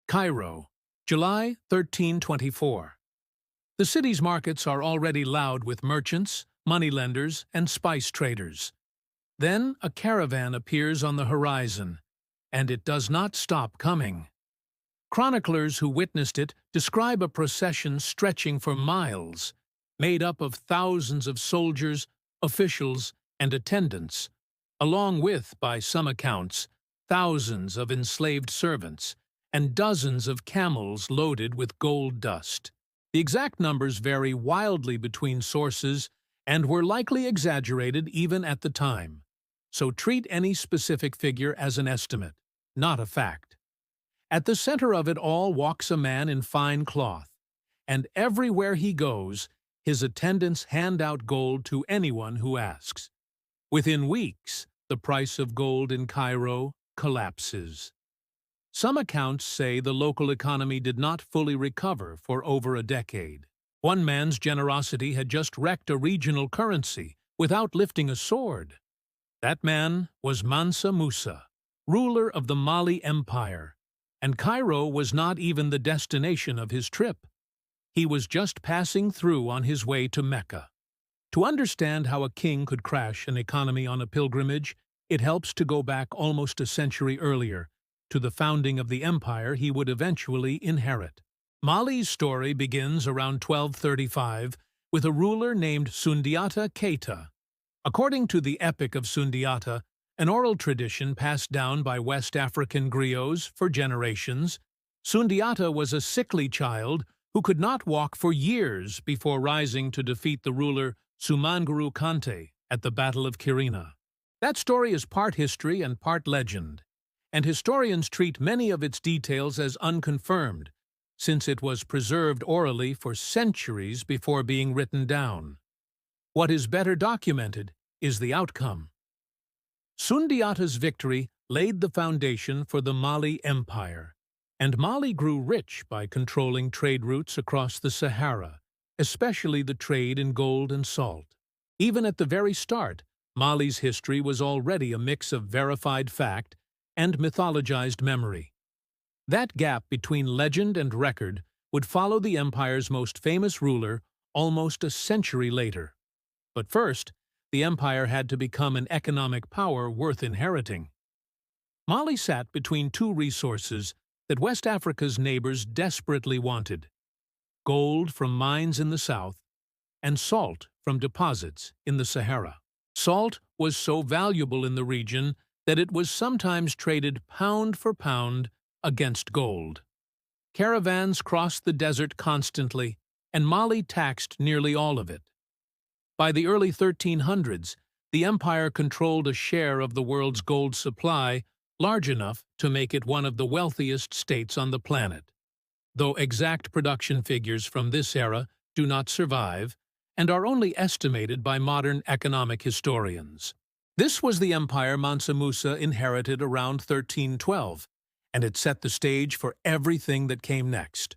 Cairo, July 1324. The city's markets are already loud with merchants, moneylenders, and spice traders. Then a caravan appears on the horizon, and it does not stop coming. Chroniclers who witnessed it describe a procession stretching for miles, made up of thousands of soldiers, officials, and attendants, along with, by some accounts, thousands of enslaved servants, and dozens of camels loaded with gold dust. The exact numbers vary wildly between sources and were likely exaggerated even at the time, so treat any specific figure as an estimate, not a fact. At the center of it all walks a man in fine cloth, and everywhere he goes, his attendants hand out gold to anyone who asks. Within weeks, the price of gold in Cairo collapses. Some accounts say the local economy did not fully recover for over a decade. One man's generosity had just wrecked a regional currency without lifting a sword. That man was Mansa Musa, ruler of the Mali Empire, and Cairo was not even the destination of his trip. He was just passing through on his way to Mecca. To understand how a king could crash an economy on a pilgrimage, it helps to go back almost a century earlier, to the founding of the empire he would eventually inherit. Mali's story begins around 1235 with a ruler named Sundiata Keita. According to the Epic of Sundiata, an oral tradition passed down by West African griots for generations, Sundiata was a sickly child who could not walk for years before rising to defeat the ruler Sumanguru Kante at the Battle of Kirina. That story is part history and part legend, and historians treat many of its details as unconfirmed, since it was preserved orally for centuries before being written down. What is better documented is the outcome. Sundiata's victory laid the foundation for the Mali Empire, and Mali grew rich by controlling trade routes across the Sahara, especially the trade in gold and salt. Even at the very start, Mali's history was already a mix of verified fact and mythologized memory. That gap between legend and record would follow the empire's most famous ruler almost a century later. But first, the empire had to become an economic power worth inheriting. Mali sat between two resources that West Africa's neighbors desperately wanted: gold from mines in the south and salt from deposits in the Sahara. Salt was so valuable in the region that it was sometimes traded pound for pound against gold. Caravans crossed the desert constantly, and Mali taxed nearly all of it. By the early 1300s, the empire controlled a share of the world's gold supply large enough to make it one of the wealthiest states on the planet, though exact production figures from this era do not survive and are only estimated by modern economic historians. This was the empire Mansa Musa inherited around 1312, and it set the stage for everything that came next.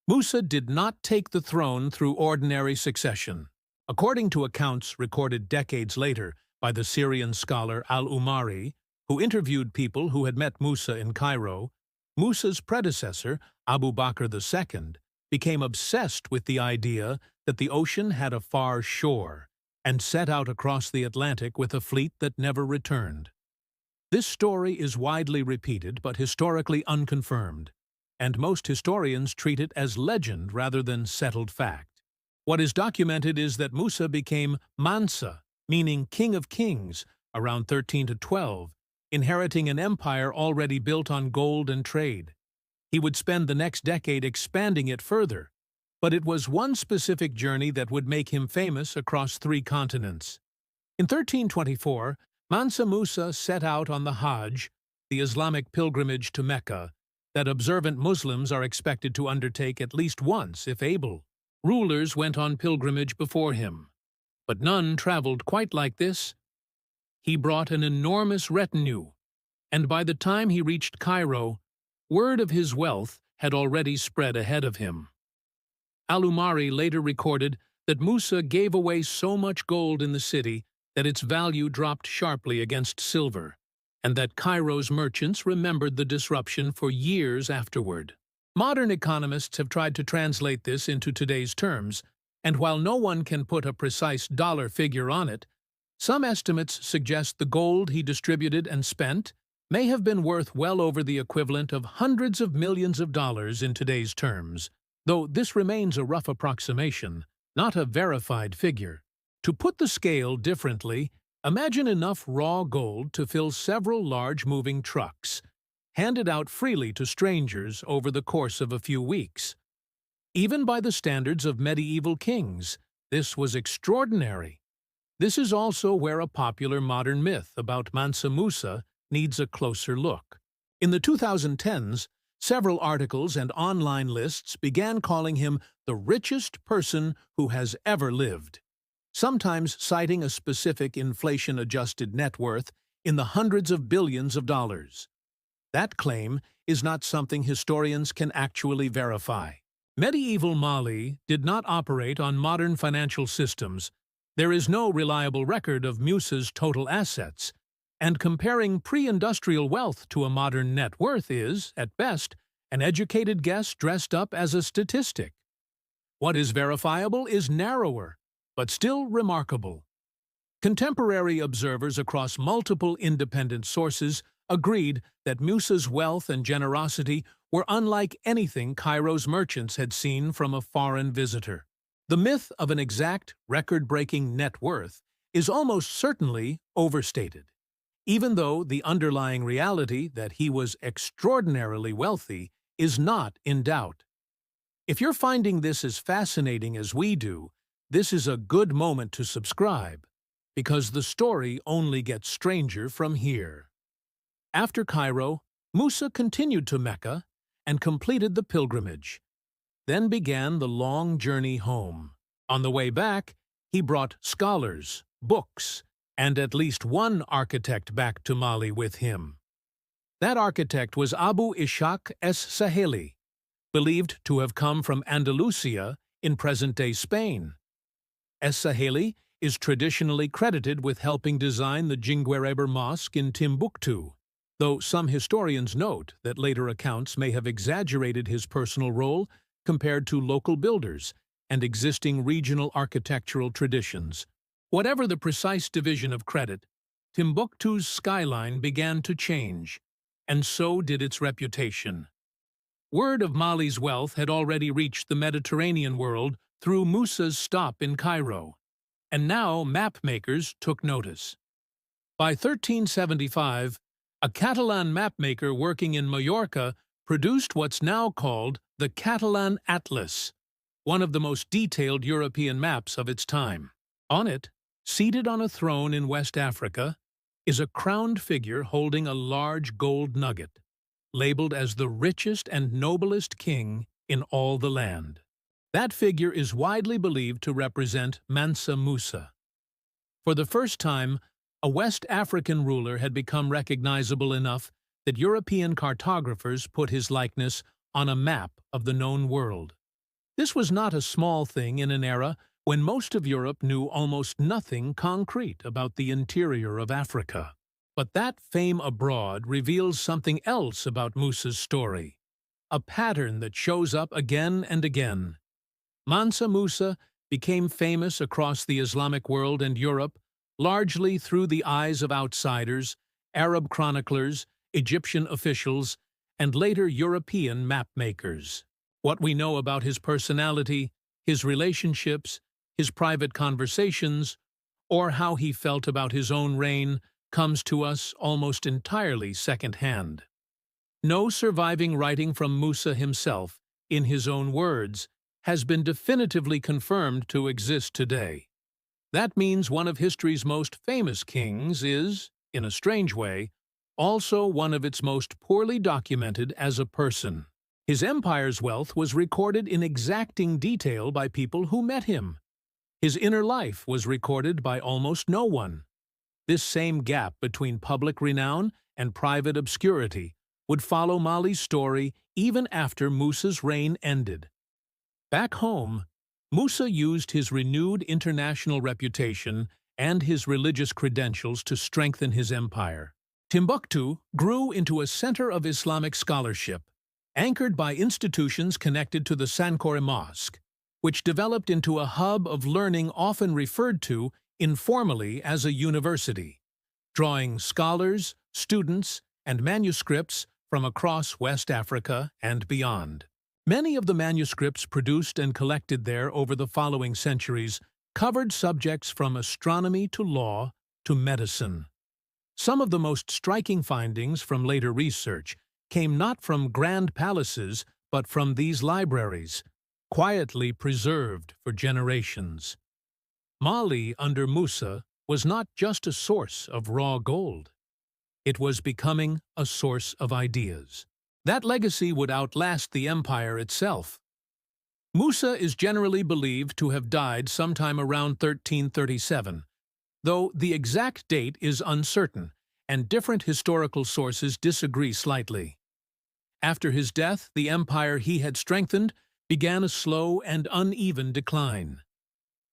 Musa did not take the throne through ordinary succession. According to accounts recorded decades later by the Syrian scholar al-Umari, who interviewed people who had met Musa in Cairo, Musa's predecessor, Abu Bakr II, became obsessed with the idea that the ocean had a far shore and set out across the Atlantic with a fleet that never returned. This story is widely repeated but historically unconfirmed, and most historians treat it as legend rather than settled fact. What is documented is that Musa became Mansa, meaning King of Kings, around 13 to 12, inheriting an empire already built on gold and trade. He would spend the next decade expanding it further, but it was one specific journey that would make him famous across 3 continents. In 1324, Mansa Musa set out on the Hajj, the Islamic pilgrimage to Mecca, that observant Muslims are expected to undertake at least once if able. Rulers went on pilgrimage before him, but none traveled quite like this. He brought an enormous retinue, and by the time he reached Cairo, word of his wealth had already spread ahead of him. Al-Umari later recorded that Musa gave away so much gold in the city that its value dropped sharply against silver. and that Cairo's merchants remembered the disruption for years afterward. Modern economists have tried to translate this into today's terms, and while no one can put a precise dollar figure on it, some estimates suggest the gold he distributed and spent may have been worth well over the equivalent of hundreds of millions of dollars in today's terms, though this remains a rough approximation, not a verified figure. To put the scale differently, imagine enough raw gold to fill several large moving trucks, handed out freely to strangers over the course of a few weeks. Even by the standards of medieval kings, this was extraordinary. This is also where a popular modern myth about Mansa Musa needs a closer look. In the 2010s, several articles and online lists began calling him the richest person who has ever lived, sometimes citing a specific inflation-adjusted net worth in the hundreds of billions of dollars. That claim is not something historians can actually verify. Medieval Mali did not operate on modern financial systems. There is no reliable record of Musa's total assets, and comparing pre-industrial wealth to a modern net worth is, at best, an educated guess dressed up as a statistic. What is verifiable is narrower, but still remarkable. Contemporary observers across multiple independent sources agreed that Musa's wealth and generosity were unlike anything Cairo's merchants had seen from a foreign visitor. The myth of an exact, record-breaking net worth is almost certainly overstated, even though the underlying reality that he was extraordinarily wealthy is not in doubt. If you're finding this as fascinating as we do, this is a good moment to subscribe, because the story only gets stranger from here. After Cairo, Musa continued to Mecca and completed the pilgrimage. Then began the long journey home. On the way back, he brought scholars, books, and at least one architect back to Mali with him. That architect was Abu Ishaq es-Saheli, believed to have come from Andalusia in present-day Spain. Es-Saheli is traditionally credited with helping design the Jinguereber Mosque in Timbuktu, though some historians note that later accounts may have exaggerated his personal role compared to local builders and existing regional architectural traditions. Whatever the precise division of credit, Timbuktu's skyline began to change, and so did its reputation. Word of Mali's wealth had already reached the Mediterranean world through Musa's stop in Cairo, and now map-makers took notice. By 1375, a Catalan mapmaker working in Majorca produced what's now called the Catalan Atlas, one of the most detailed European maps of its time. On it, seated on a throne in West Africa, is a crowned figure holding a large gold nugget, labeled as the richest and noblest king in all the land. That figure is widely believed to represent Mansa Musa. For the first time, a West African ruler had become recognizable enough that European cartographers put his likeness on a map of the known world. This was not a small thing in an era when most of Europe knew almost nothing concrete about the interior of Africa. But that fame abroad reveals something else about Musa's story, a pattern that shows up again and again. Mansa Musa became famous across the Islamic world and Europe largely through the eyes of outsiders, Arab chroniclers, Egyptian officials, and later European map-makers. What we know about his personality, his relationships, his private conversations, or how he felt about his own reign comes to us almost entirely second-hand. No surviving writing from Musa himself, in his own words, has been definitively confirmed to exist today. That means one of history's most famous kings is, in a strange way, also one of its most poorly documented as a person. His empire's wealth was recorded in exacting detail by people who met him. His inner life was recorded by almost no one. This same gap between public renown and private obscurity would follow Mali's story even after Musa's reign ended. Back home, Musa used his renewed international reputation and his religious credentials to strengthen his empire. Timbuktu grew into a center of Islamic scholarship, anchored by institutions connected to the Sankore Mosque, which developed into a hub of learning often referred to informally as a university, drawing scholars, students, and manuscripts from across West Africa and beyond. Many of the manuscripts produced and collected there over the following centuries covered subjects from astronomy to law to medicine. Some of the most striking findings from later research came not from grand palaces but from these libraries, quietly preserved for generations. Mali under Musa was not just a source of raw gold. It was becoming a source of ideas. That legacy would outlast the empire itself. Musa is generally believed to have died sometime around 1337, though the exact date is uncertain, and different historical sources disagree slightly. After his death, the empire he had strengthened began a slow and uneven decline.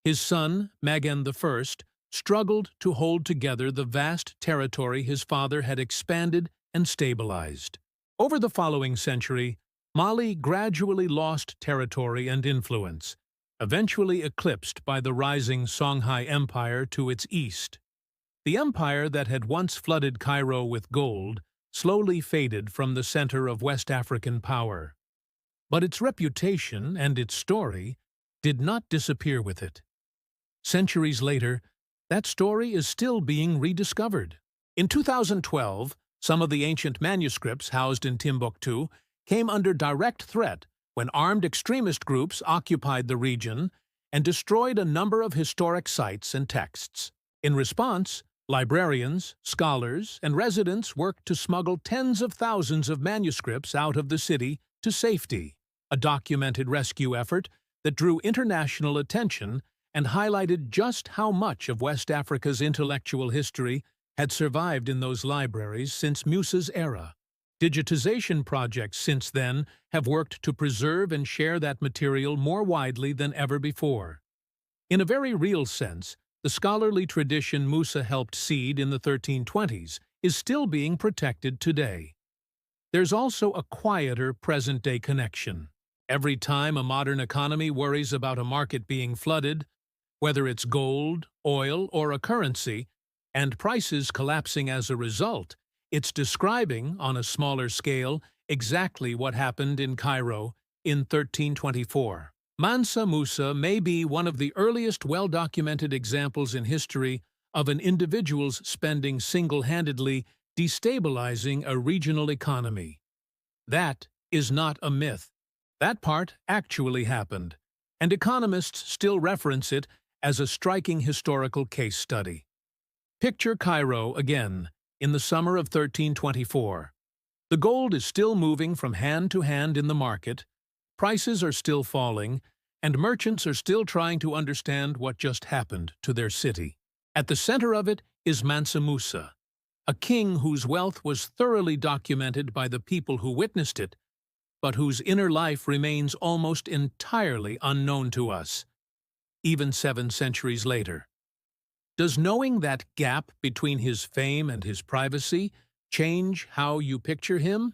His son, Magan I, struggled to hold together the vast territory his father had expanded and stabilized. Over the following century, Mali gradually lost territory and influence, eventually eclipsed by the rising Songhai Empire to its east. The empire that had once flooded Cairo with gold slowly faded from the center of West African power. But its reputation and its story did not disappear with it. Centuries later, that story is still being rediscovered. In 2012, some of the ancient manuscripts housed in Timbuktu came under direct threat when armed extremist groups occupied the region and destroyed a number of historic sites and texts. In response, librarians, scholars, and residents worked to smuggle tens of thousands of manuscripts out of the city to safety, a documented rescue effort that drew international attention and highlighted just how much of West Africa's intellectual history had survived in those libraries since Musa's era. Digitization projects since then have worked to preserve and share that material more widely than ever before. In a very real sense, the scholarly tradition Musa helped seed in the 1320s is still being protected today. There's also a quieter present-day connection. Every time a modern economy worries about a market being flooded, whether it's gold, oil, or a currency, and prices collapsing as a result, it's describing, on a smaller scale, exactly what happened in Cairo in 1324. Mansa Musa may be one of the earliest well-documented examples in history of an individual's spending single-handedly destabilizing a regional economy. That is not a myth. That part actually happened, and economists still reference it as a striking historical case study. Picture Cairo again, in the summer of 1324. The gold is still moving from hand to hand in the market, prices are still falling, and merchants are still trying to understand what just happened to their city. At the center of it is Mansa Musa, a king whose wealth was thoroughly documented by the people who witnessed it, but whose inner life remains almost entirely unknown to us, even 7 centuries later. Does knowing that gap between his fame and his privacy change how you picture him?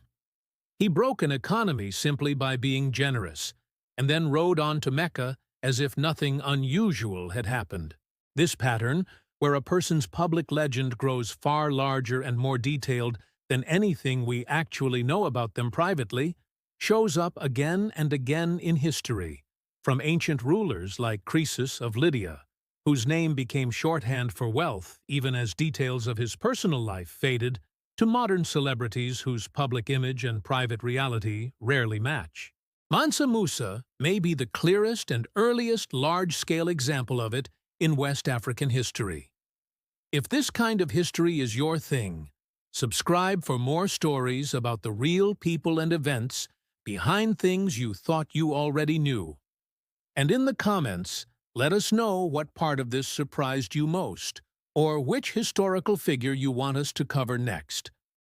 He broke an economy simply by being generous, and then rode on to Mecca as if nothing unusual had happened. This pattern, where a person's public legend grows far larger and more detailed than anything we actually know about them privately, shows up again and again in history, from ancient rulers like Richest of Lydia, whose name became shorthand for wealth even as details of his personal life faded, to modern celebrities whose public image and private reality rarely match. Mansa Musa may be the clearest and earliest large-scale example of it in West African history. If this kind of history is your thing, subscribe for more stories about the real people and events behind things you thought you already knew. And in the comments, let us know what part of this surprised you most, or which historical figure you want us to cover next.